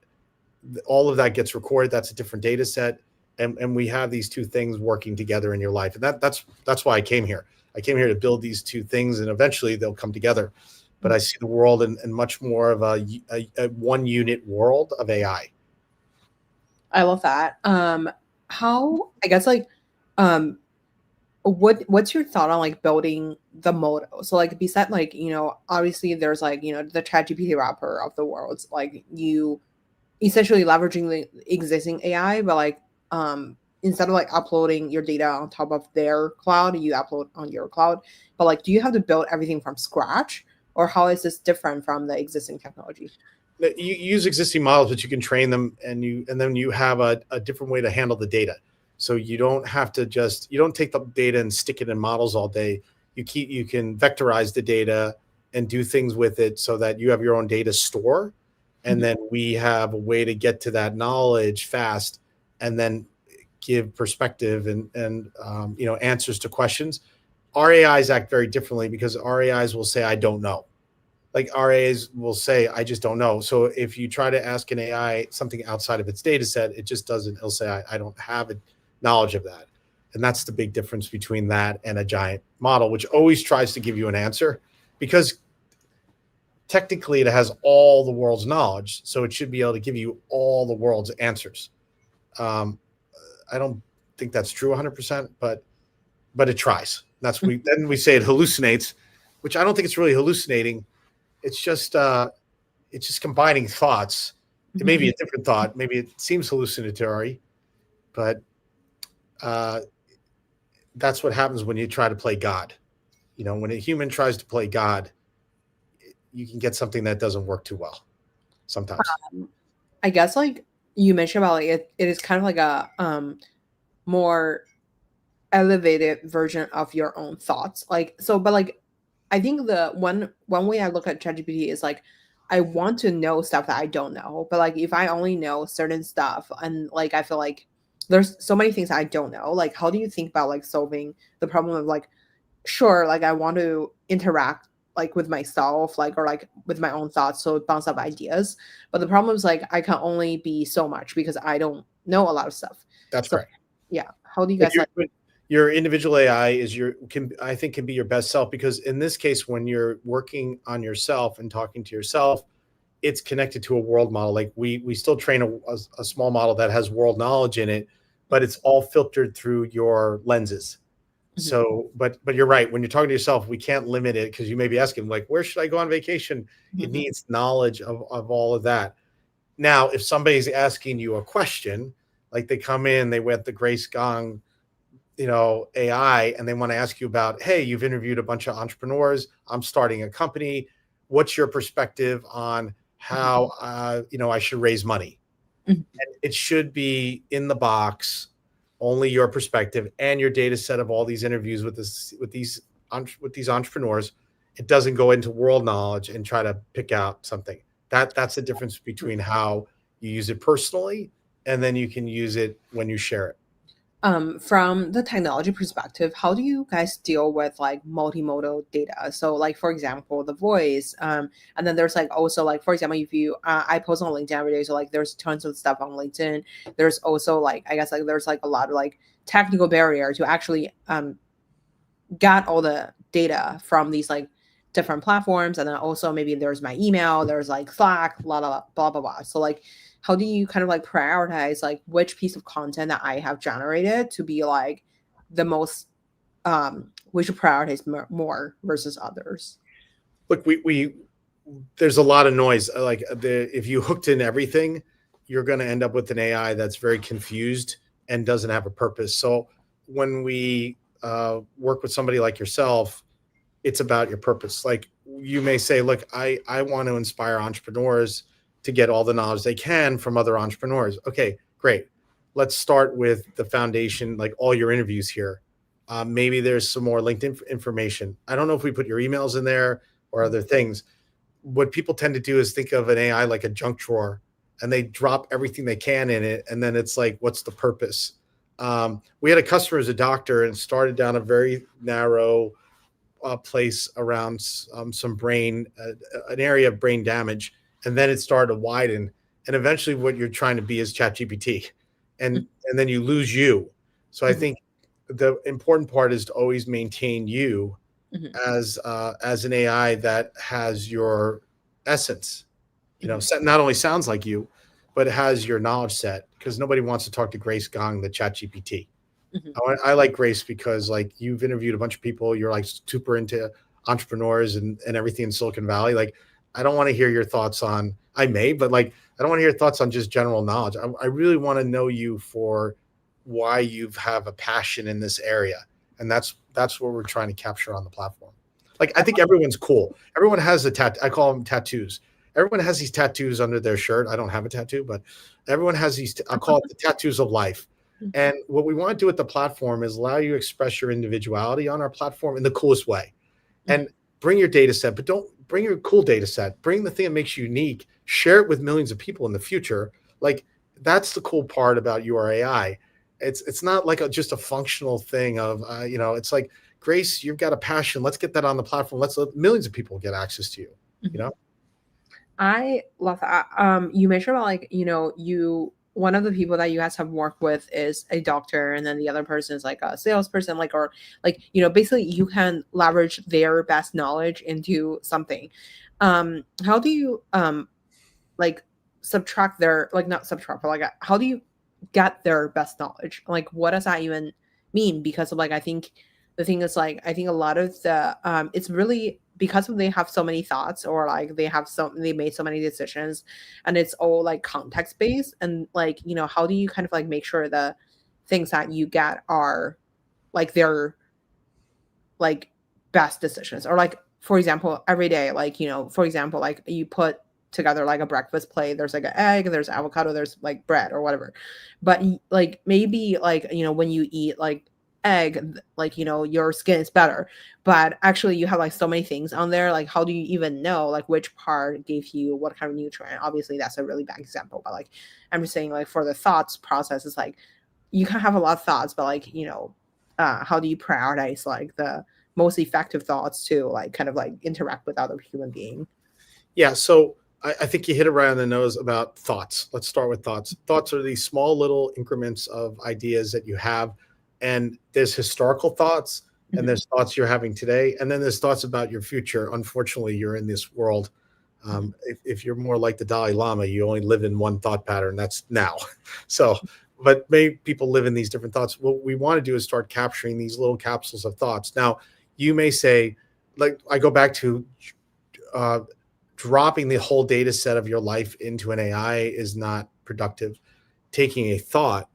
All of that gets recorded. That's a different data set. And we have these two things working together in your life. And that's why I came here. I came here to build these two things, and eventually they'll come together. But I see the world in much more of a one unit world of AI. I love that. How I guess like um what's your thought on like building the model? So like beside like, obviously there's like, the chat GPT wrapper of the world. Like essentially leveraging the existing AI, but like instead of like uploading your data on top of their cloud, you upload on your cloud. But like, do you have to build everything from scratch, or how is this different from the existing technology? You use existing models, but you can train them, and then you have a different way to handle the data. So you don't have to you don't take the data and stick it in models all day. You can vectorize the data and do things with it so that you have your own data store. And then we have a way to get to that knowledge fast and then give perspective and answers to questions. RAIs act very differently because RAIs will say, I don't know. Like RAs will say, I just don't know. So if you try to ask an AI something outside of its data set, it just doesn't. It'll say, I don't have knowledge of that. And that's the big difference between that and a giant model, which always tries to give you an answer because technically it has all the world's knowledge. So it should be able to give you all the world's answers. I don't think that's true 100%, but it tries. Then we say it hallucinates, which I don't think it's really hallucinating. It's just combining thoughts. It may be a different thought. Maybe it seems hallucinatory, but that's what happens when you try to play God. When a human tries to play God, you can get something that doesn't work too well sometimes. I guess like you mentioned about like it is kind of like a more elevated version of your own thoughts. Like so, but like I think the one way I look at ChatGPT is like I want to know stuff that I don't know. But like if I only know certain stuff and like I feel like there's so many things I don't know. Like how do you think about like solving the problem of like sure, like I want to interact like with myself, like or like with my own thoughts, so bounce up ideas. But the problem is like I can only be so much because I don't know a lot of stuff. That's So correct. yeah, how do you guys like? Your individual AI can be your best self because in this case, when you're working on yourself and talking to yourself, it's connected to a world model. Like we still train a small model that has world knowledge in it, but it's all filtered through your lenses. So, but you're right. When you're talking to yourself, we can't limit it because you may be asking like, where should I go on vacation? It needs knowledge of all of that. Now, if somebody's asking you a question, like they come in, they went the Grace Gong, AI, and they want to ask you about, hey, you've interviewed a bunch of entrepreneurs. I'm starting a company. What's your perspective on how, I should raise money? And it should be in the box, only your perspective and your data set of all these interviews with these entrepreneurs. It doesn't go into world knowledge and try to pick out something. That's the difference between how you use it personally and then you can use it when you share it. From the technology perspective, how do you guys deal with like multimodal data? So like, for example, the voice, and then there's like also like, for example, if you, I post on LinkedIn every day, so like there's tons of stuff on LinkedIn. There's also like, I guess like there's like a lot of like technical barrier to actually get all the data from these like different platforms. And then also maybe there's my email, there's like Slack, blah, blah, blah, blah, blah. So like, how do you kind of like prioritize like which piece of content that I have generated to be like the most we should prioritize more versus others? Look, we there's a lot of noise. Like if you hooked in everything, you're going to end up with an AI that's very confused and doesn't have a purpose. So when we work with somebody like yourself, it's about your purpose. Like you may say, look, I want to inspire entrepreneurs to get all the knowledge they can from other entrepreneurs. Okay, great. Let's start with the foundation, like all your interviews here. Maybe there's some more LinkedIn information. I don't know if we put your emails in there or other things. What people tend to do is think of an AI like a junk drawer and they drop everything they can in it. And then it's like, what's the purpose? We had a customer as a doctor and started down a very narrow place around some brain, an area of brain damage. And then it started to widen. And eventually what you're trying to be is ChatGPT. And then you lose you. So I think the important part is to always maintain you as an AI that has your essence, not only sounds like you, but it has your knowledge set, because nobody wants to talk to Grace Gong, the ChatGPT. I like Grace because like you've interviewed a bunch of people. You're like super into entrepreneurs and everything in Silicon Valley. Like, I don't want to hear your thoughts on I may, but like, I don't want to hear thoughts on just general knowledge. I really want to know you for why you have a passion in this area. And that's what we're trying to capture on the platform. Like, I think everyone's cool. Everyone has a tattoo. I call them tattoos. Everyone has these tattoos under their shirt. I don't have a tattoo, but everyone has these, I call it the tattoos of life. And what we want to do with the platform is allow you to express your individuality on our platform in the coolest way. And bring your data set, but don't bring your cool data set. Bring the thing that makes you unique. Share it with millions of people in the future. Like, that's the cool part about Uare.ai. It's not like just a functional thing of, it's like, Grace, you've got a passion. Let's get that on the platform. Let's let millions of people get access to you, you know? I love that. You mentioned about like, one of the people that you guys have worked with is a doctor, and then the other person is like a salesperson, like, or like, basically you can leverage their best knowledge into something. How do you like subtract their, like, not subtract, but like, how do you get their best knowledge? Like, what does that even mean? Because of like, I think the thing is like, I think a lot of the it's really because they have so many thoughts, or like they made so many decisions, and it's all like context based, and like, how do you kind of like make sure the things that you get are like their like best decisions? Or like, for example, every day, like, for example, like you put together like a breakfast plate, there's like an egg, there's avocado, there's like bread or whatever, but like maybe like, when you eat like egg, like, your skin is better, but actually you have like so many things on there, like how do you even know like which part gave you what kind of nutrient? Obviously that's a really bad example, but like, I'm just saying, like, for the thoughts process, it's like you can have a lot of thoughts, but like, how do you prioritize like the most effective thoughts to like kind of like interact with other human being? Yeah. So I think you hit it right on the nose about thoughts. Let's start with thoughts. Thoughts are these small little increments of ideas that you have. And there's historical thoughts, and there's thoughts you're having today. And then there's thoughts about your future. Unfortunately, you're in this world. If you're more like the Dalai Lama, you only live in one thought pattern. That's now. So, but maybe people live in these different thoughts. What we want to do is start capturing these little capsules of thoughts. Now, you may say, like, I go back to dropping the whole data set of your life into an AI is not productive. Taking a thought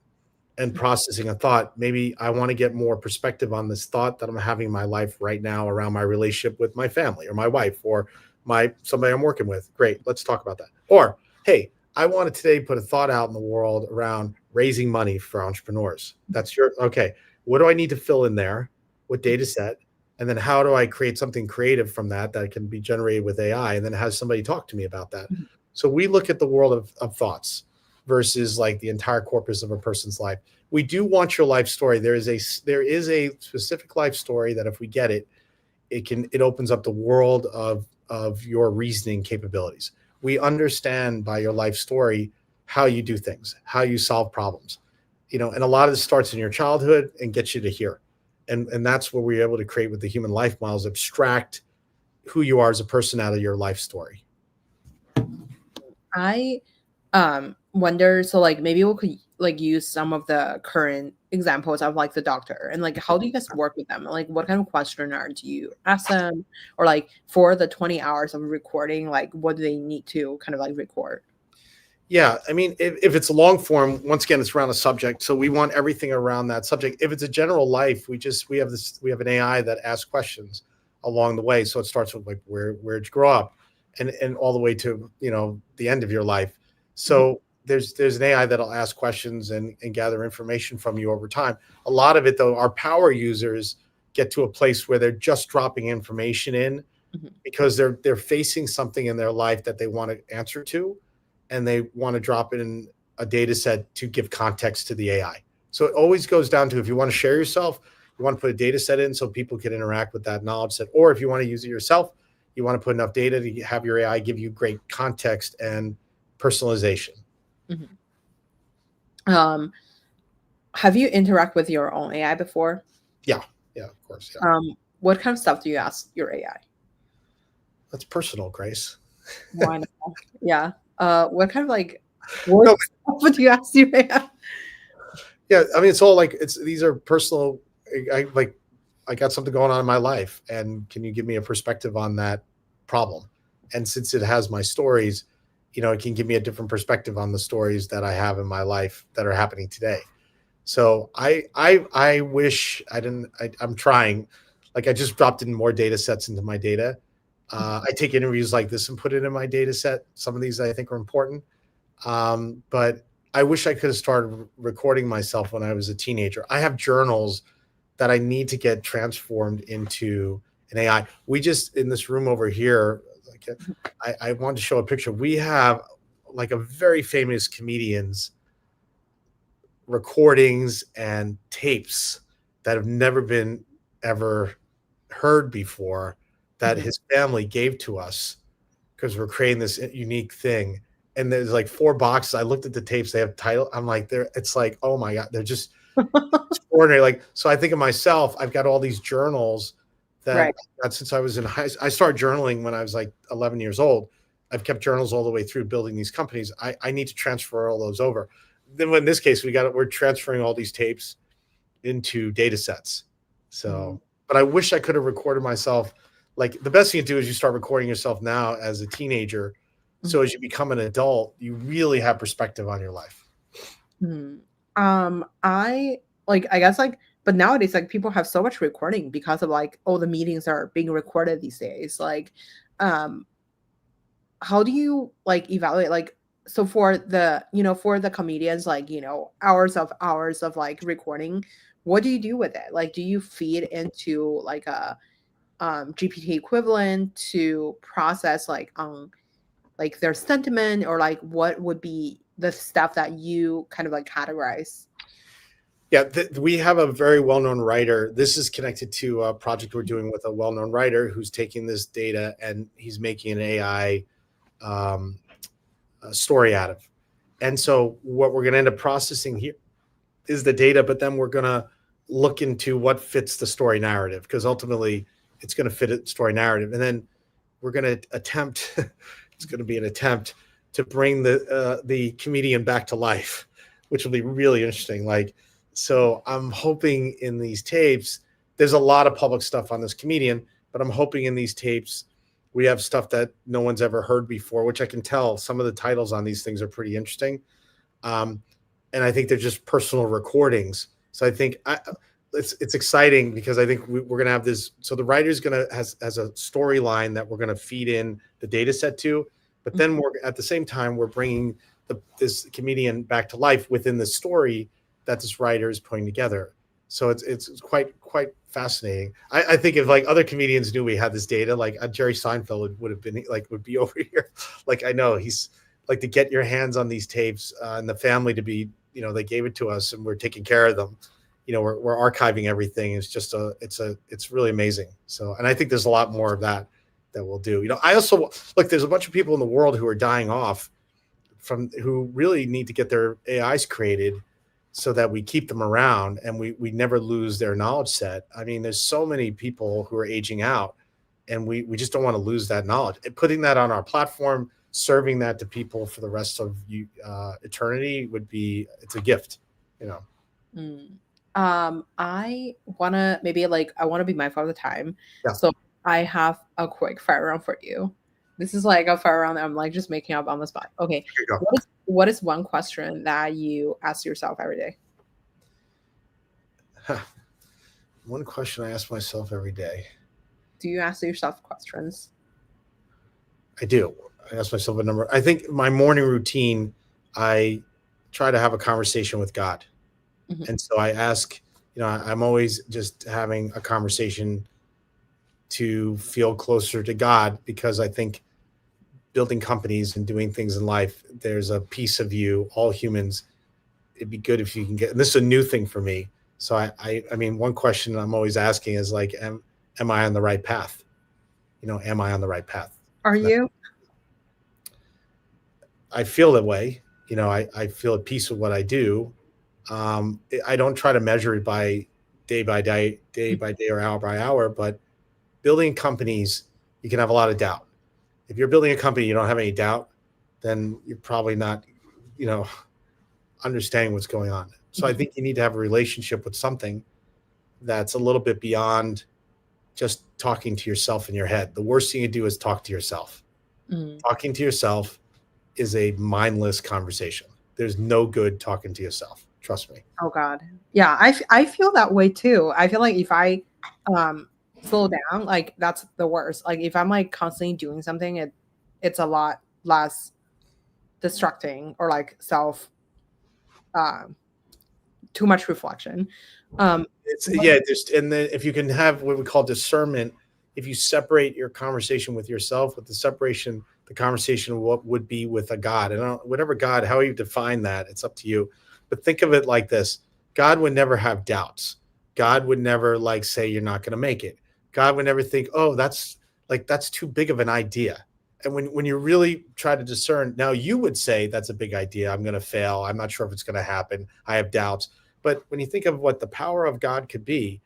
and processing a thought, maybe I want to get more perspective on this thought that I'm having in my life right now around my relationship with my family or my wife or somebody I'm working with. Great, let's talk about that. Or, hey, I want to today put a thought out in the world around raising money for entrepreneurs. That's okay. What do I need to fill in there? What data set? And then how do I create something creative from that can be generated with AI, and then have somebody talk to me about that? So we look at the world of thoughts versus like the entire corpus of a person's life. We do want your life story. There is a specific life story that if we get it, it opens up the world of your reasoning capabilities. We understand by your life story how you do things, how you solve problems, and a lot of this starts in your childhood and gets you to here. And that's what we're able to create with the human life models, abstract who you are as a person out of your life story. I wonder, so like maybe we could like use some of the current examples of like the doctor, and like how do you guys work with them? Like what kind of questionnaire do you ask them? Or like for the 20 hours of recording, like what do they need to kind of like record? Yeah, I mean, if it's a long form, once again, it's around a subject. So we want everything around that subject. If it's a general life, we have an AI that asks questions along the way. So it starts with like where'd you grow up, and all the way to the end of your life. So there's an AI that'll ask questions and gather information from you over time. A lot of it though, our power users get to a place where they're just dropping information in because they're facing something in their life that they want to answer to, and they want to drop it in a data set to give context to the AI. So it always goes down to, if you want to share yourself, you want to put a data set in so people can interact with that knowledge set. Or if you want to use it yourself, you want to put enough data to have your AI give you great context and personalization. Have you interact with your own AI before? Yeah, of course. Yeah. What kind of stuff do you ask your AI? That's personal, Grace. Why not? Yeah. What kind of like what would you ask your AI? Yeah, I mean, it's all like these are personal. I got something going on in my life, and can you give me a perspective on that problem? And since it has my stories, it can give me a different perspective on the stories that I have in my life that are happening today. So I wish I didn't. I'm trying. Like I just dropped in more data sets into my data. I take interviews like this and put it in my data set. Some of these I think are important. But I wish I could have started recording myself when I was a teenager. I have journals that I need to get transformed into an AI. We just, in this room over here, like I wanted to show a picture. We have like a very famous comedian's recordings and tapes that have never been ever heard before that Mhm. his family gave to us because we're creating this unique thing. And there's like 4 boxes. I looked at the tapes, they have title. I'm like, it's like, oh my God, they're just extraordinary. Like, so I think of myself, I've got all these journals that Right. since I was in I started journaling when I was like 11 years old. I've kept journals all the way through building these companies. I need to transfer all those over. Then in this case, we're transferring all these tapes into data sets. Mm. So, but I wish I could have recorded myself. Like the best thing to do is you start recording yourself now as a teenager. So as you become an adult, you really have perspective on your life. Mm. I guess like, but nowadays like people have so much recording because of like all the meetings are being recorded these days. Like, um, how do you like evaluate like so for the for the comedians like hours of like recording, what do you do with it? Like, do you feed into like a GPT equivalent to process like their sentiment, or like what would be the stuff that you kind of like categorize? Yeah, we have a very well-known writer. This is connected to a project we're doing with a well-known writer who's taking this data and he's making an AI um, story out of. And so what we're going to end up processing here is the data, but then we're going to look into what fits the story narrative because ultimately it's going to fit a story narrative. And then we're going to attempt, it's going to be an attempt to bring the comedian back to life, which will be really interesting. Like, so I'm hoping in these tapes, there's a lot of public stuff on this comedian, but I'm hoping in these tapes, we have stuff that no one's ever heard before, which I can tell some of the titles on these things are pretty interesting. Um, and I think they're just personal recordings. So I think it's exciting because I think we're going to have this. So the writer's going to has a storyline that we're going to feed in the data set to, but then we're at the same time we're bringing this comedian back to life within the story that this writer is putting together. So it's quite fascinating. I think if like other comedians knew we had this data, like Jerry Seinfeld would have been like would be over here. Like I know he's like to get your hands on these tapes and the family to be, they gave it to us and we're taking care of them. We're archiving everything. It's just it's really amazing. So, and I think there's a lot more of that we'll do. I also look, there's a bunch of people in the world who are dying off who really need to get their AIs created so that we keep them around and we never lose their knowledge set. I mean, there's so many people who are aging out and we just don't want to lose that knowledge. And putting that on our platform, serving that to people for the rest of eternity it's a gift, Mm. I want to be mindful of the time. Yeah. So I have a quick fire round for you. This is like a fire round that I'm like just making up on the spot. Okay. Here you go. What is one question that you ask yourself every day? One question I ask myself every day. Do you ask yourself questions? I do. I ask myself a number. I think my morning routine, I try to have a conversation with God. Mhm. And so I ask, I'm always just having a conversation to feel closer to God because I think building companies and doing things in life, there's a piece of you, all humans. It'd be good if you can get, and this is a new thing for me. So I mean, one question I'm always asking is like, am I on the right path? Am I on the right path? Are you? I feel that way. I feel at peace with what I do. I don't try to measure it by day by day or hour by hour, but building companies, you can have a lot of doubt. If you're building a company, you don't have any doubt, then you're probably not, understanding what's going on. So I think you need to have a relationship with something that's a little bit beyond just talking to yourself in your head. The worst thing you do is talk to yourself. Mm. Talking to yourself is a mindless conversation. There's no good talking to yourself. Trust me. Oh God. Yeah, I feel that way too. I feel like if I slow down, like that's the worst. Like if I'm like constantly doing something, it's a lot less distracting or like self too much reflection. And then if you can have what we call discernment, if you separate your conversation with yourself with the conversation of what would be with a God, and whatever God, how you define that, it's up to you. But think of it like this: God would never have doubts. God would never like say you're not going to make it. God would never think, oh, that's too big of an idea. And when you really try to discern, now you would say that's a big idea. I'm going to fail. I'm not sure if it's going to happen. I have doubts. But when you think of what the power of God could be,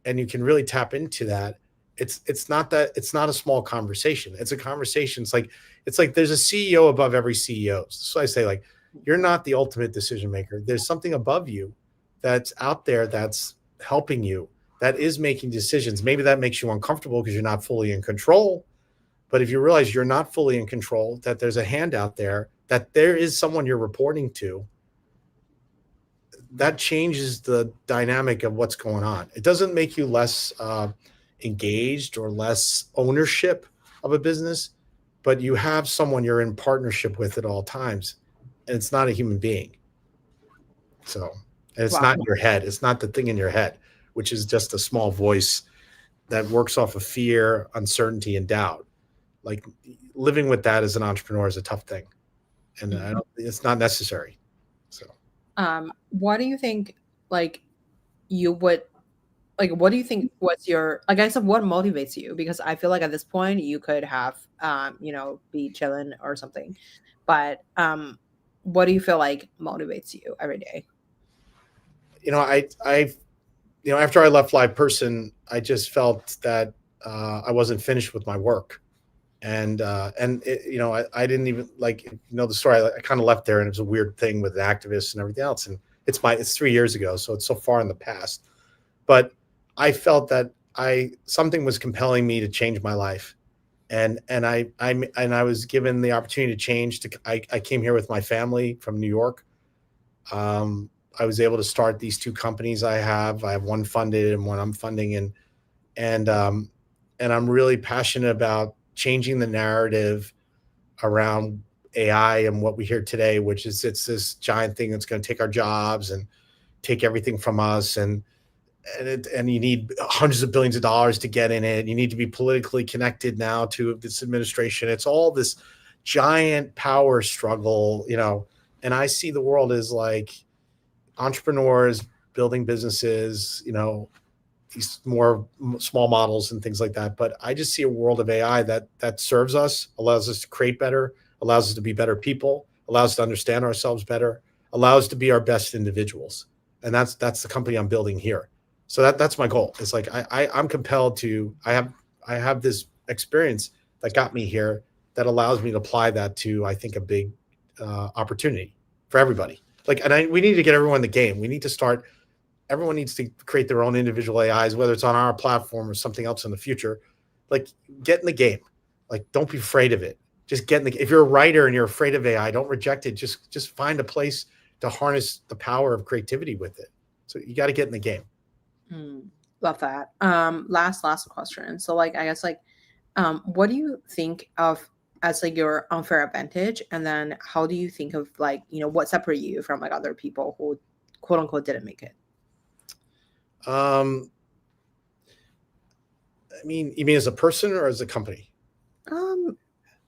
and you can really tap into that, it's not a small conversation. It's a conversation. It's like there's a CEO above every CEO. So I say, like, you're not the ultimate decision maker. There's something above you that's out there that's helping you, that is making decisions. Maybe that makes you uncomfortable because you're not fully in control. But if you realize you're not fully in control, that there's a hand out there, that there is someone you're reporting to, that changes the dynamic of what's going on. It doesn't make you less engaged or less ownership of a business, but you have someone you're in partnership with at all times, and it's not a human being. So, and it's not in your head. It's not the thing in your head, which is just a small voice that works off of fear, uncertainty, and doubt. Like, living with that as an entrepreneur is a tough thing, and it's not necessary. So. What do you think, like, you would, like, what do you think, what's your, like, I guess, what motivates you? Because I feel like at this point you could have, be chilling or something, but what do you feel like motivates you every day? After I left LivePerson, I just felt that I wasn't finished with my work. And I didn't even the story. I kind of left there, and it was a weird thing with the activists and everything else. And it's 3 years ago, so it's so far in the past. But I felt that something was compelling me to change my life, and I was given the opportunity to change. I came here with my family from New York. I was able to start these two companies. I have one funded and one I'm funding, and I'm really passionate about changing the narrative around AI and what we hear today, which is it's this giant thing that's going to take our jobs and take everything from us. And you need hundreds of billions of dollars to get in it. You need to be politically connected now to this administration. It's all this giant power struggle, and I see the world as like entrepreneurs building businesses, these more small models and things like that. But I just see a world of AI that serves us, allows us to create better, allows us to be better people, allows us to understand ourselves better, allows us to be our best individuals. And that's the company I'm building here. So that's my goal. It's like I'm compelled to. I have this experience that got me here that allows me to apply that to, I think, a big opportunity for everybody. We need to get everyone in the game. We need to start. Everyone needs to create their own individual AIs, whether it's on our platform or something else in the future. Like, get in the game. Like, don't be afraid of it. Just get in the. If you're a writer and you're afraid of AI, don't reject it. Just find a place to harness the power of creativity with it. So you got to get in the game. Love that. Last question. So, I guess, what do you think of as your unfair advantage, and then how do you think of what separates you from other people who quote unquote didn't make it? You mean as a person or as a company?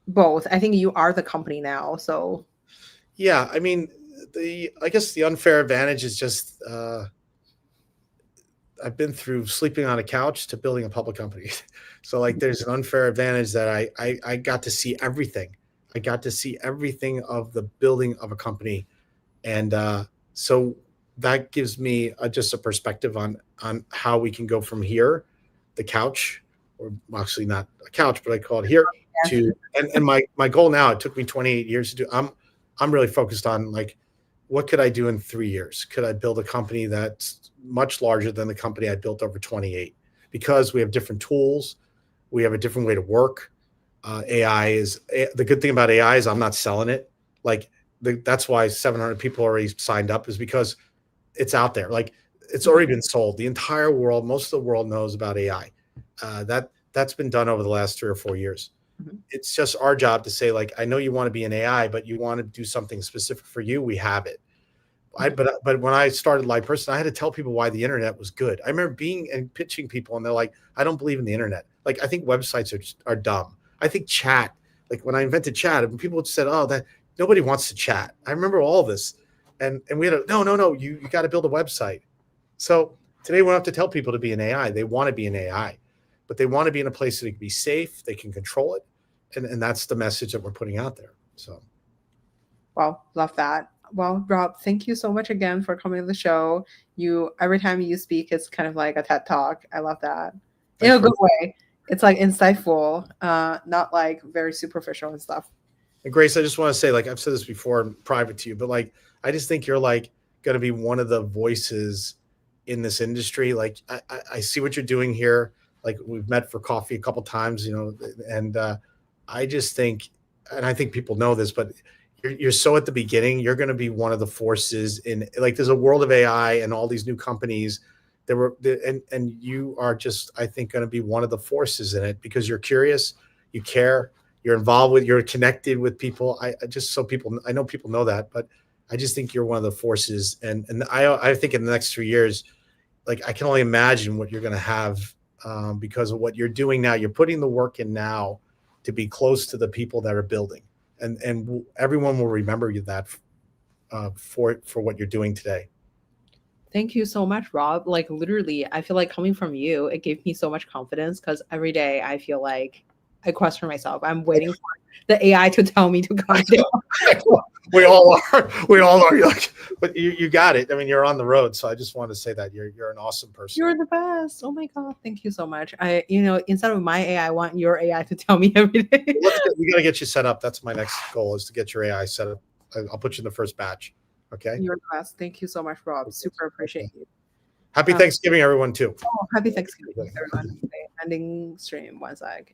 Both. I think you are the company now, so. Yeah, I guess the unfair advantage is just I've been through sleeping on a couch to building a public company. So there's an unfair advantage that I got to see everything. I got to see everything of the building of a company. And so that gives me just a perspective on how we can go from here, the couch, or actually not a couch, but I call it here, to and my goal now, it took me 28 years to do. I'm really focused on what could I do in 3 years? Could I build a company that's much larger than the company I built over 28? Because we have different tools, we have a different way to work. AI is the good thing about AI is I'm not selling it. like that's why 700 people already signed up, is because it's out there. Like it's already been sold. The entire world, most of the world knows about AI. That's been done over the last 3 or 4 years. It's just our job to say, like, I know you want to be an AI, but you want to do something specific for you. We have it. But when I started LivePerson, I had to tell people why the internet was good. I remember being and pitching people, and they're like, "I don't believe in the internet. Like, I think websites are dumb. I think chat. Like when I invented chat, and people said, "Oh, that nobody wants to chat." I remember all this, and we had no. You got to build a website. So today we don't have to tell people to be an AI. They want to be an AI, but they want to be in a place that they can be safe, they can control it, and that's the message that we're putting out there. So, well, love that. Well, Rob, thank you so much again for coming to the show. Every time you speak, it's kind of like a TED Talk. I love that in a good way. It's like insightful, not like very superficial and stuff. And Grace, I just want to say, like I've said this before in private to you, but like I just think you're like going to be one of the voices in this industry. Like I see what you're doing here. Like we've met for coffee a couple times, and I just think, and I think people know this, but you're so at the beginning. You're going to be one of the forces in, like, there's a world of AI and all these new companies. And you are just, I think, going to be one of the forces in it because you're curious, you care, you're involved with, you're connected with people. I know people know that, but I just think you're one of the forces. And I think in the next 3 years, like I can only imagine what you're going to have because of what you're doing now. You're putting the work in now to be close to the people that are building, and everyone will remember you that for what you're doing today. Thank you so much, Rob. Like literally, I feel like coming from you, it gave me so much confidence because every day I feel like I question myself. I'm waiting for the AI to tell me to calm down. We all are. We all are. Like, but you got it. I mean, you're on the road, so I just want to say that you're an awesome person. You're the best. Oh my God, thank you so much. Instead of my AI, I want your AI to tell me every day. We got to get you set up. That's my next goal, is to get your AI set up. I'll put you in the first batch. Okay. You're the best. Thank you so much, Rob. Super appreciate you. Happy Thanksgiving, everyone, too. Oh, happy Thanksgiving, everyone. Ending stream. One sec.